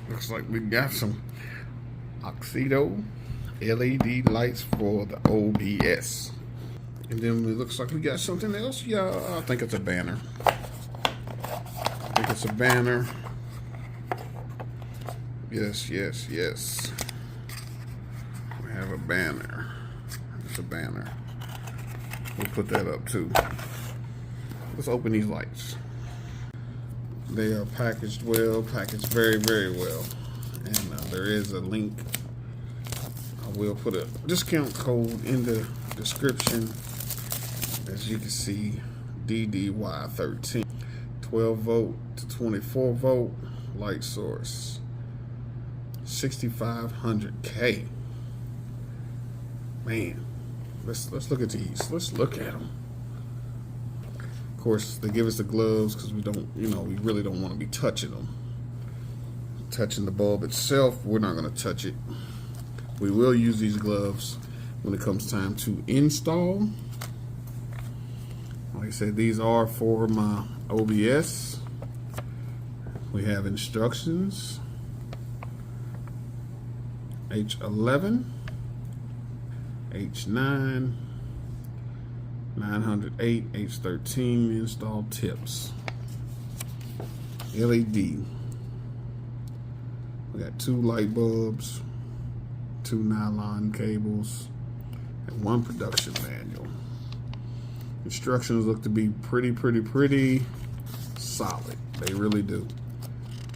Looks like we got some Oxido LED lights for the OBS. And then it looks like we got something else. Yeah, I think it's a banner. I think it's a banner. Yes, yes, yes. We have a banner. It's a banner. We'll put that up too. Let's open these lights. They are packaged well, packaged very, very well. And there is a link. I will put a discount code in the description. As you can see, DDY13. 12 volt to 24 volt light source. 6500K. Man, let's look at these. Let's look at them. Of course, they give us the gloves because we don't, we really don't want to be touching them. Touching the bulb itself, we're not going to touch it. We will use these gloves when it comes time to install. Like I said, these are for my OBS. We have instructions. H11, H9, 908, H13 install tips. LED. We got 2 light bulbs, 2 nylon cables, and 1 production manual. Instructions look to be pretty solid. They really do.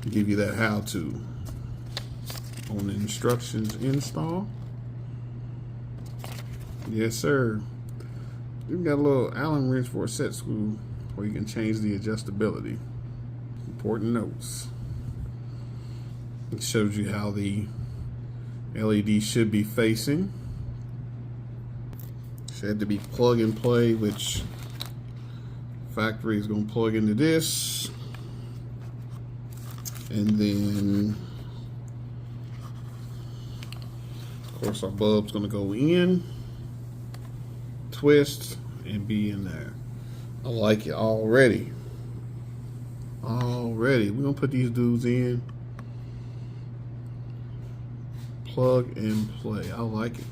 Give you that how-to. On the instructions install. Yes, sir. You've got a little Allen wrench for a set screw where you can change the adjustability. Important notes. It shows you how the LED should be facing. Said to be plug and play, which factory is going to plug into this. And then of course, our bulb's gonna go in, twist, and be in there. I like it already. We're gonna put these dudes in. Plug and play. I like it.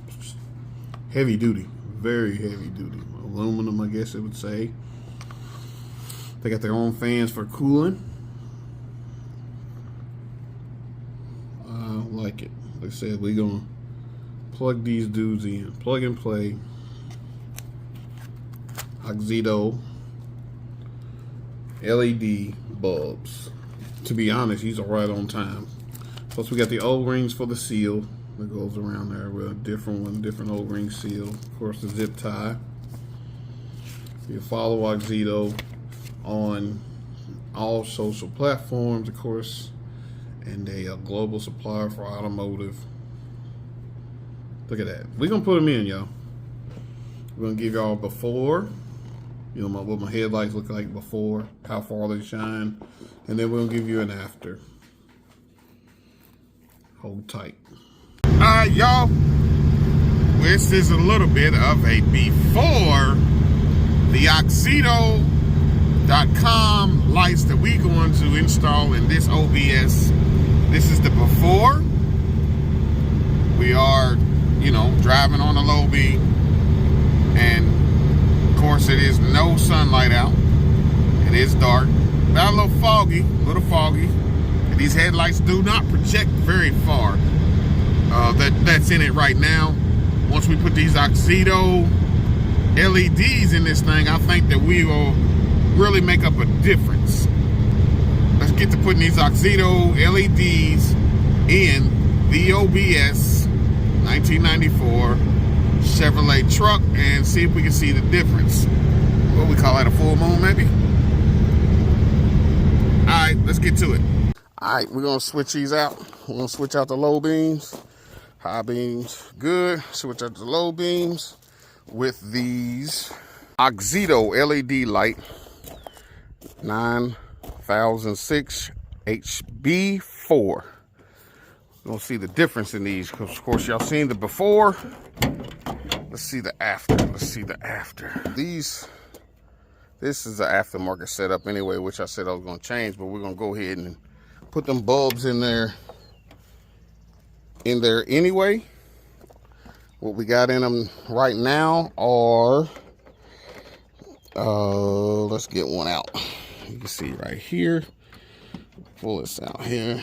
Heavy duty, very heavy duty. Aluminum, I guess it would say. They got their own fans for cooling. I like it. Like I said, we're gonna plug these dudes in. Plug and play. Oxido LED bulbs. To be honest, these are right on time. Plus we got the O-rings for the seal that goes around there with a different one, different O-ring seal. Of course, the zip tie. You follow Oxido on all social platforms, of course, and a global supplier for automotive. Look at that. We're gonna put them in, y'all. We're gonna give y'all before, what my headlights look like before, how far they shine, and then we're gonna give you an after. Hold tight. All right, y'all. This is a little bit of a before the Oxido.com lights that we're going to install in this OBS. This is the before. We are driving on a low beam, and of course it is no sunlight out. It is dark, about a little foggy, and these headlights do not project very far. That's in it right now. Once we put these Oxido LEDs in this thing, I think that we will really make up a difference. Let's get to putting these Oxido LEDs in the OBS 1994 Chevrolet truck and see if we can see the difference. What we call that, a full moon maybe? Alright, let's get to it. Alright, we're gonna switch these out. We're gonna switch out the low beams. High beams, good. Switch out the low beams with these Oxido LED light 9006 HB4. We're gonna see the difference in these because of course y'all seen the before. Let's see the after. This is an aftermarket setup anyway, which I said I was gonna change, but we're gonna go ahead and put them bulbs in there in there anyway. What we got in them right now are, let's get one out. You can see right here. Pull this out here.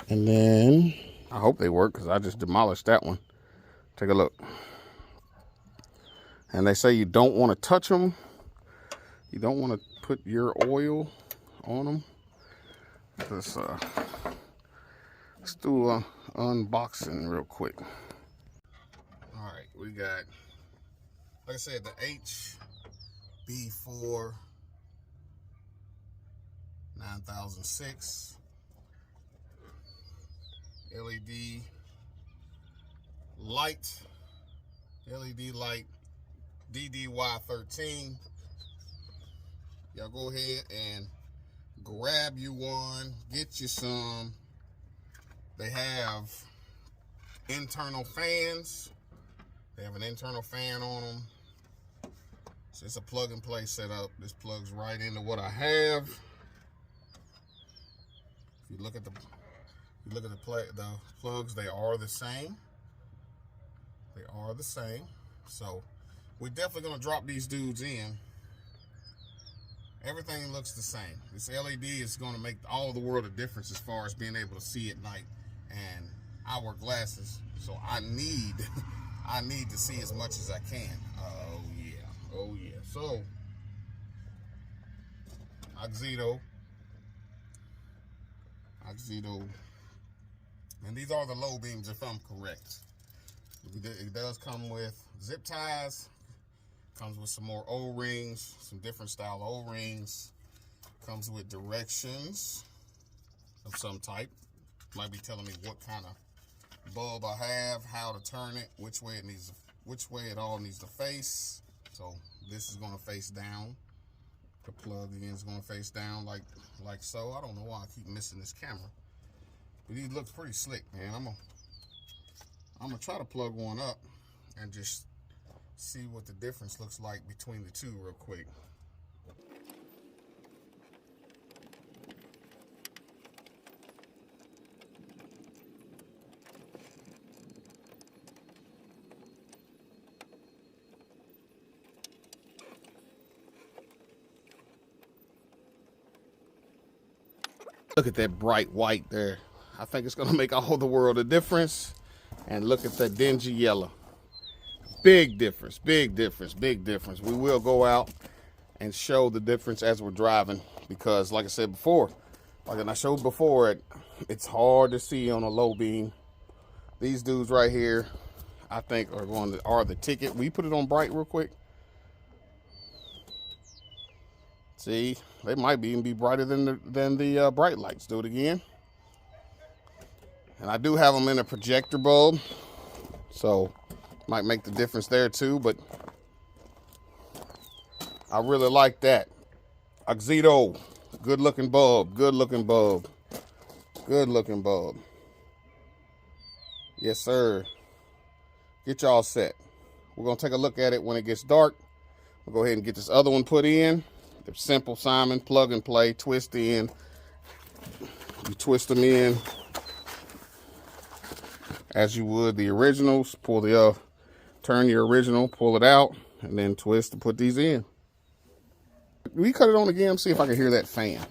And then, I hope they work because I just demolished that one. Take a look. And they say you don't want to touch them. You don't want to put your oil on them. Let's do an unboxing real quick. All right, we got, like I said, the HB4-9006 LED light DDY13. Y'all go ahead and grab you one, get you some. They have internal fans. They have an internal fan on them. So it's a plug and play setup. This plugs right into what I have. If you look at the plugs, they are the same. They are the same. So we're definitely gonna drop these dudes in. Everything looks the same. This LED is gonna make all the world of difference as far as being able to see at night. And I wear glasses, so I need to see as much as I can. Oh yeah, oh yeah. So Oxydo, and these are the low beams if I'm correct. It does come with zip ties, comes with some more O-rings, some different style O-rings, comes with directions of some type. Might be telling me what kind of bulb I have, how to turn it, which way it all needs to face. So this is gonna face down. The plug again is gonna face down like so. I don't know why I keep missing this camera. But these look pretty slick, man. I'm gonna try to plug one up and just see what the difference looks like between the two real quick. Look at that bright white there. I think it's gonna make all the world a difference. And look at that dingy yellow. Big difference, big difference, big difference. We will go out and show the difference as we're driving because like I said before, like I showed before, it's hard to see on a low beam. These dudes right here, I think are the ticket. We put it on bright real quick. See, they might even be brighter than the bright lights. Do it again. And I do have them in a projector bulb, so might make the difference there too, but I really like that. Oxydo, good looking bulb, good looking bulb, good looking bulb. Yes, sir. Get y'all set. We're gonna take a look at it when it gets dark. We'll go ahead and get this other one put in. They're simple, Simon, plug and play, twist in. You twist them in as you would the originals. Pull the turn your original, pull it out, and then twist to put these in. We cut it on again. See if I can hear that fan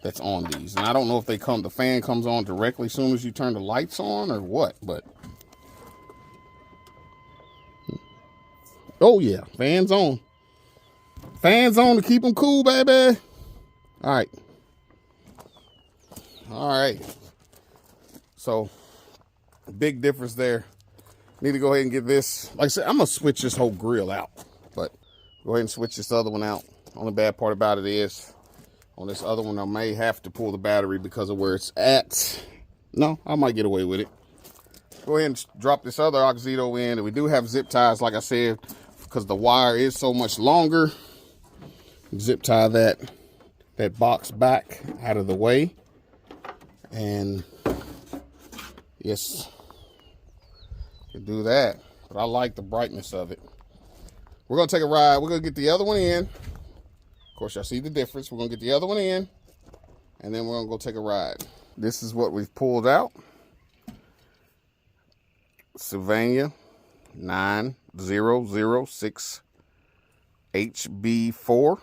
that's on these. And I don't know if the fan comes on directly as soon as you turn the lights on or what, but oh yeah, fans on. Fans on to keep them cool, baby. All right. All right. So, big difference there. Need to go ahead and get this. Like I said, I'm going to switch this whole grill out. But go ahead and switch this other one out. Only bad part about it is, on this other one, I may have to pull the battery because of where it's at. No, I might get away with it. Go ahead and drop this other Oxydo in. And we do have zip ties, like I said, because the wire is so much longer. Zip tie that box back out of the way. And yes, you can do that. But I like the brightness of it. We're going to take a ride. We're going to get the other one in. Of course, y'all see the difference. We're going to get the other one in. And then we're going to go take a ride. This is what we've pulled out. Sylvania 9006 HB4.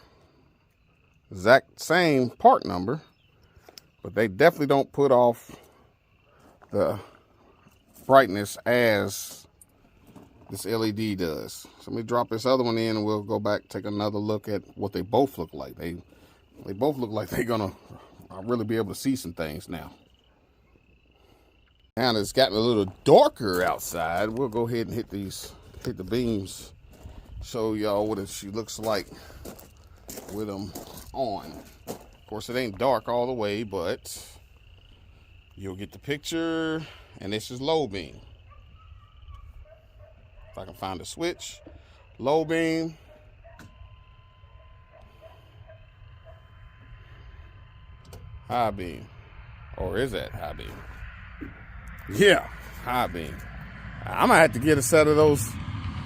Exact same part number, but they definitely don't put off the brightness as this LED does. So let me drop this other one in and we'll go back, take another look at what they both look like. They both look like they're gonna really be able to see some things now. Now that it's gotten a little darker outside, we'll go ahead and hit the beams, show y'all what she looks like with them on. Of course, it ain't dark all the way, but you'll get the picture. And this is low beam. If I can find a switch, low beam. High beam. Or is that high beam? Yeah, high beam. I'm gonna have to get a set of those.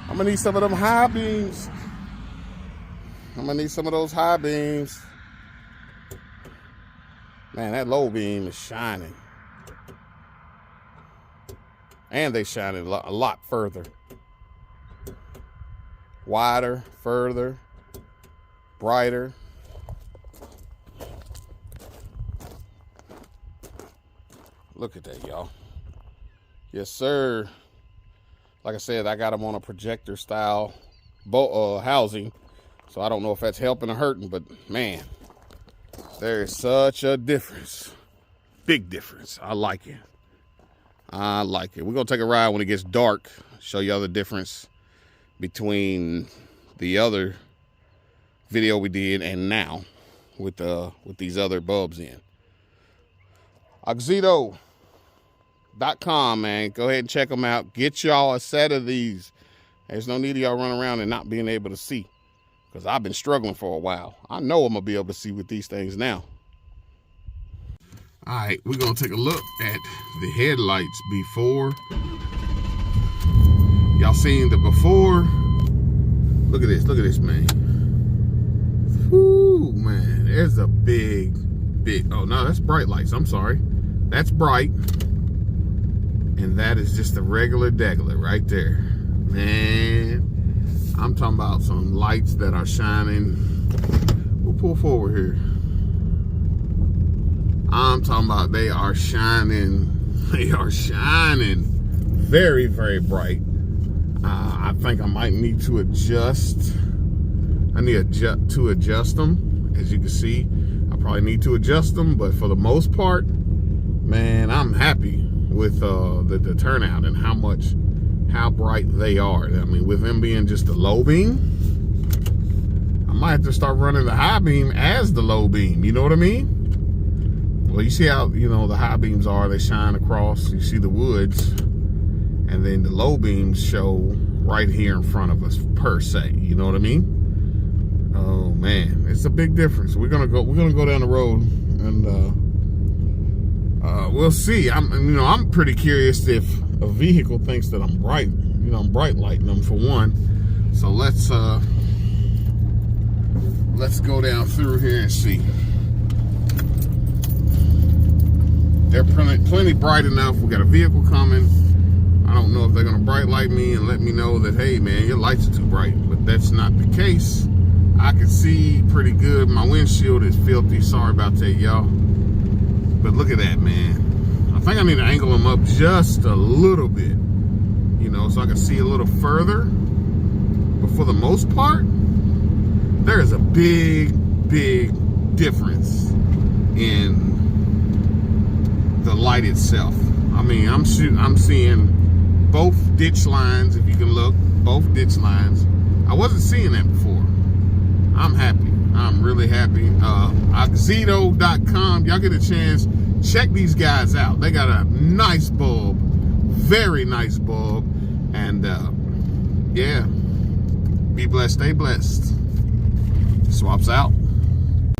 I'm gonna need some of them high beams. I'm gonna need some of those high beams. Man, that low beam is shining. And they shine a lot further. Wider, further, brighter. Look at that, y'all. Yes, sir. Like I said, I got them on a projector style housing. So I don't know if that's helping or hurting, but man, there is such a difference. Big difference. I like it. I like it. We're going to take a ride when it gets dark. Show y'all the difference between the other video we did and now with these other bulbs in. Auxito.com, man. Go ahead and check them out. Get y'all a set of these. There's no need of y'all running around and not being able to see, because I've been struggling for a while. I know I'm going to be able to see with these things now. All right, we're going to take a look at the headlights before. Y'all seen the before? Look at this, man. Whoo, man, there's a big, oh no, that's bright lights, I'm sorry. That's bright. And that is just a regular degular right there. Man, I'm talking about some lights that are shining. We'll pull forward here. I'm talking about they are shining. They are shining very, very bright. I think I might need to adjust. I need to adjust them. As you can see, I probably need to adjust them, but for the most part, man, I'm happy with the turnout and how bright they are. I mean, with them being just a low beam, I might have to start running the high beam as the low beam. You know what I mean? Well, you see how, the high beams are, they shine across, you see the woods, and then the low beams show right here in front of us, per se. You know what I mean? Oh man, it's a big difference. We're gonna go down the road and we'll see. I'm pretty curious if a vehicle thinks that I'm bright, I'm bright lighting them for one. So let's go down through here and see. They're plenty bright enough. We got a vehicle coming. I don't know if they're gonna bright light me and let me know that, hey man, your lights are too bright, but that's not the case. I can see pretty good. My windshield is filthy. Sorry about that, y'all. But look at that, man. I think I need to angle them up just a little bit, so I can see a little further. But for the most part, there is a big, big difference in the light itself. I mean, I'm seeing both ditch lines. If you can look, both ditch lines. I wasn't seeing that before. I'm happy. I'm really happy. Auxito.com. Y'all get a chance, check these guys out. They got a nice bulb, very nice bulb, and yeah. Be blessed, stay blessed. Swaps out.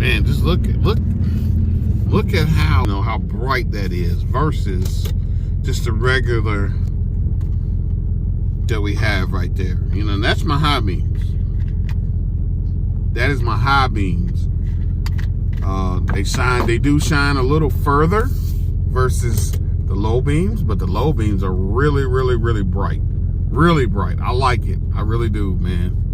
Man, just look at how how bright that is versus just the regular that we have right there. And that's my high beams. That is my high beams. They do shine a little further versus the low beams, but the low beams are really, really, really bright. Really bright. I like it. I really do, man.